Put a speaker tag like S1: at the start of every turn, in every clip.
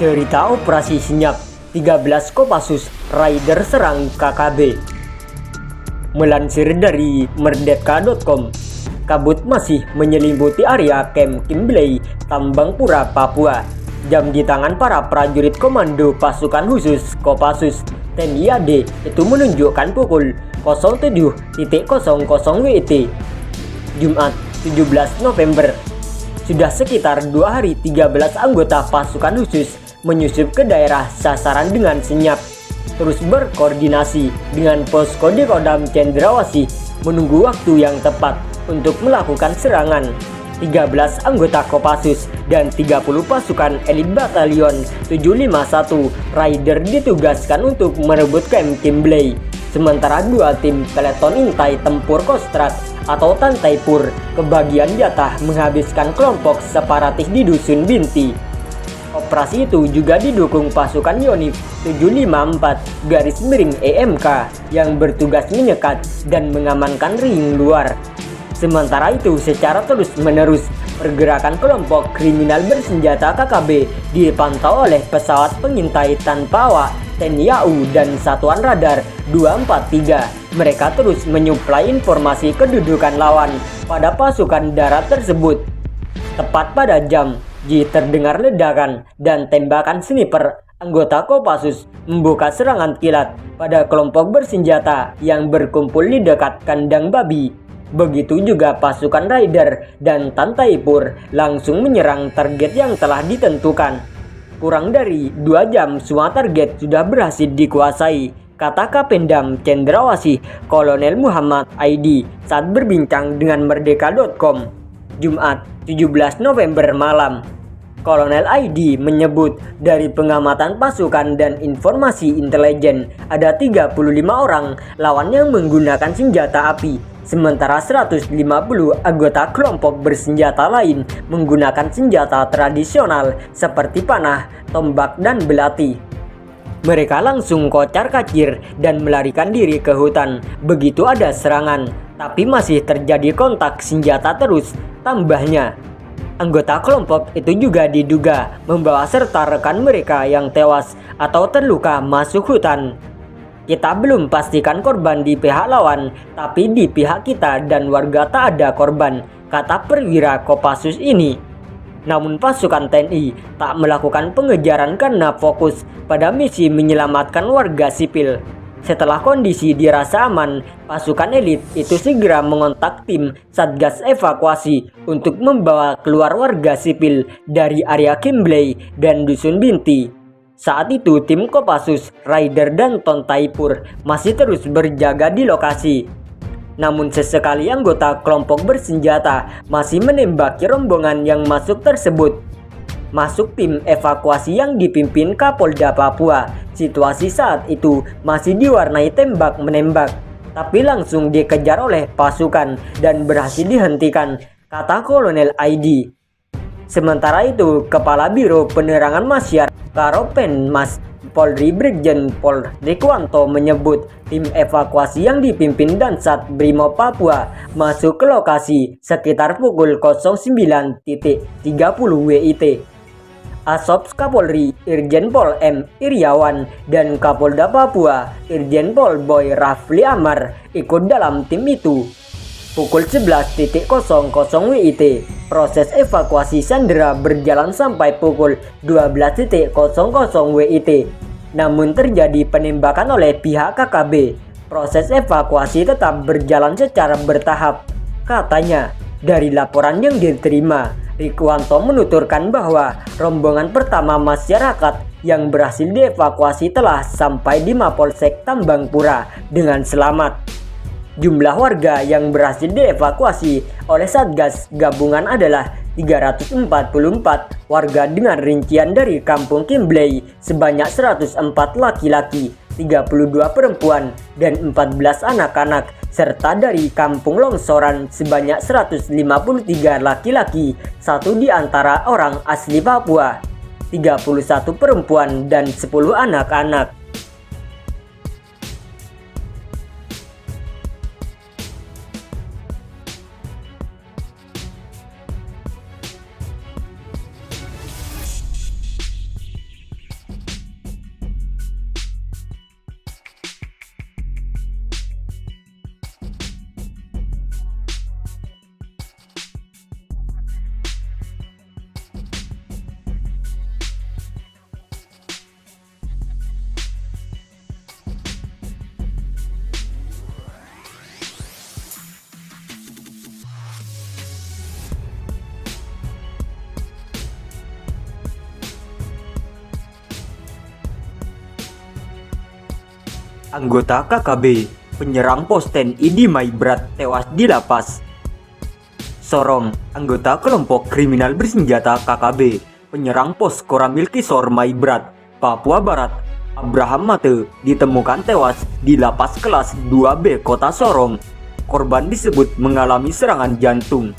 S1: Cerita operasi senyap 13 Kopassus Raider serang KKB. Melansir dari merdeka.com, kabut masih menyelimuti area Camp Kimbley, Tambangpura, Papua. Jam di tangan para prajurit komando pasukan khusus Kopassus TNI AD itu menunjukkan pukul 07.00 WIT Jumat 17 November. Sudah sekitar 2 hari 13 anggota pasukan khusus menyusup ke daerah sasaran dengan senyap, terus berkoordinasi dengan posko Kodam Cendrawasih menunggu waktu yang tepat untuk melakukan serangan. 13 anggota Kopassus dan 30 pasukan elit batalion 751 Raider ditugaskan untuk merebut Camp Kimbley, sementara 2 tim peleton intai tempur Kostrad atau Tantaipur kebagian jatah menghabiskan kelompok separatis di Dusun Binti. Operasi itu juga didukung pasukan Yonif 754 garis miring EMK yang bertugas menyekat dan mengamankan ring luar. Sementara itu, secara terus-menerus pergerakan kelompok kriminal bersenjata KKB dipantau oleh pesawat pengintai tanpa awak TNI AU dan Satuan Radar 243. Mereka terus menyuplai informasi kedudukan lawan pada pasukan darat tersebut. Tepat pada jam terdengar ledakan dan tembakan sniper. Anggota Kopassus membuka serangan kilat pada kelompok bersenjata yang berkumpul di dekat kandang babi. Begitu juga pasukan Raider dan Tantaipur langsung menyerang target yang telah ditentukan. Kurang dari 2 jam semua target sudah berhasil dikuasai, kata Kapendam Cendrawasih Kolonel Muhammad Aidi saat berbincang dengan merdeka.com Jumat 17 November malam. Kolonel Aidi menyebut dari pengamatan pasukan dan informasi intelijen ada 35 orang lawan yang menggunakan senjata api, sementara 150 anggota kelompok bersenjata lain menggunakan senjata tradisional seperti panah, tombak, dan belati. Mereka langsung kocar-kacir dan melarikan diri ke hutan begitu ada serangan, tapi masih terjadi kontak senjata terus, tambahnya. Anggota kelompok itu juga diduga membawa serta rekan mereka yang tewas atau terluka masuk hutan. Kita belum pastikan korban di pihak lawan, tapi di pihak kita dan warga tak ada korban, kata perwira Kopassus ini. Namun pasukan TNI tak melakukan pengejaran karena fokus pada misi menyelamatkan warga sipil. Setelah kondisi dirasa aman, pasukan elit itu segera mengontak tim Satgas Evakuasi untuk membawa keluar warga sipil dari area Kimbley dan Dusun Binti. Saat itu tim Kopassus, Raider, dan Tantaipur masih terus berjaga di lokasi. Namun sesekali anggota kelompok bersenjata masih menembaki rombongan yang masuk tersebut. Masuk tim evakuasi yang dipimpin Kapolda Papua. Situasi saat itu masih diwarnai tembak-menembak, tapi langsung dikejar oleh pasukan dan berhasil dihentikan, kata Kolonel Aidi. Sementara itu, Kepala Biro Penerangan Masyarakat Karopenmas Polri Brigjen Pol Rikwanto menyebut tim evakuasi yang dipimpin Dansat Brimob Papua masuk ke lokasi sekitar pukul 09.30 WIT. Asops Kapolri Irjen Pol M. Iriawan dan Kapolda Papua Irjen Pol Boy Rafli Amar ikut dalam tim itu. Pukul 11.00 WIT, proses evakuasi sandera berjalan sampai pukul 12.00 WIT. Namun terjadi penembakan oleh pihak KKB. Proses evakuasi tetap berjalan secara bertahap, katanya. Dari laporan yang diterima, Rikwanto menuturkan bahwa rombongan pertama masyarakat yang berhasil dievakuasi telah sampai di Mapolsek Tambangpura dengan selamat. Jumlah warga yang berhasil dievakuasi oleh Satgas Gabungan adalah 344 warga dengan rincian dari Kampung Kimbley sebanyak 104 laki-laki, 32 perempuan, dan 14 anak-anak, serta dari Kampung Longsoran sebanyak 153 laki-laki, 1 di antara orang asli Papua, 31 perempuan, dan 10 anak-anak. Anggota KKB, penyerang pos TNI di Maibrat tewas di lapas. Sorong, anggota kelompok kriminal bersenjata KKB, penyerang pos Koramil Kisor Maibrat, Papua Barat, Abraham Mate, ditemukan tewas di lapas kelas 2B Kota Sorong. Korban disebut mengalami serangan jantung.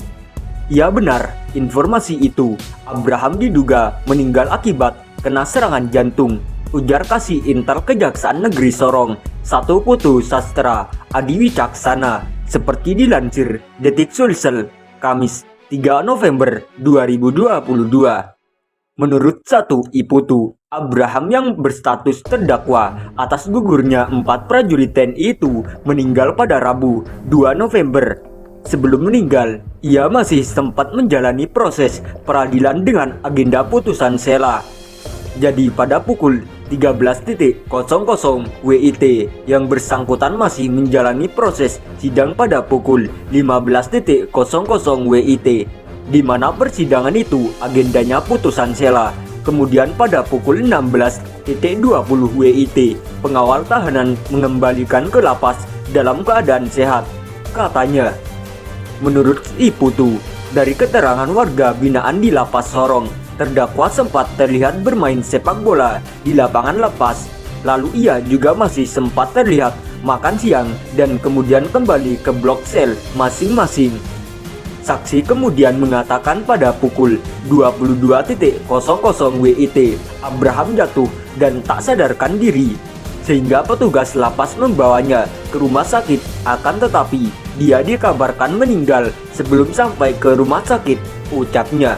S1: Ya benar, informasi itu. Abraham diduga meninggal akibat kena serangan jantung, ujar Kasih Intel Kejaksaan Negeri Sorong, Satu Putu Sastra Adi Wicaksana, seperti dilansir Detik Sulsel, Kamis 3 November 2022. Menurut Satu Iputu, Abraham yang berstatus terdakwa atas gugurnya 4 prajurit TNI itu meninggal pada Rabu 2 November. Sebelum meninggal, ia masih sempat menjalani proses peradilan dengan agenda putusan sela. Jadi pada pukul 13.00 WIT yang bersangkutan masih menjalani proses sidang pada pukul 15.00 WIT, di mana persidangan itu agendanya putusan sela. Kemudian pada pukul 16.20 WIT, pengawal tahanan mengembalikan ke lapas dalam keadaan sehat, katanya. Menurut Iputu, dari keterangan warga binaan di lapas Sorong, terdakwa sempat terlihat bermain sepak bola di lapangan lapas. Lalu ia juga masih sempat terlihat makan siang dan kemudian kembali ke blok sel masing-masing. Saksi kemudian mengatakan pada pukul 22.00 WIT, Abraham jatuh dan tak sadarkan diri, sehingga petugas lapas membawanya ke rumah sakit. Akan tetapi, dia dikabarkan meninggal sebelum sampai ke rumah sakit, ucapnya.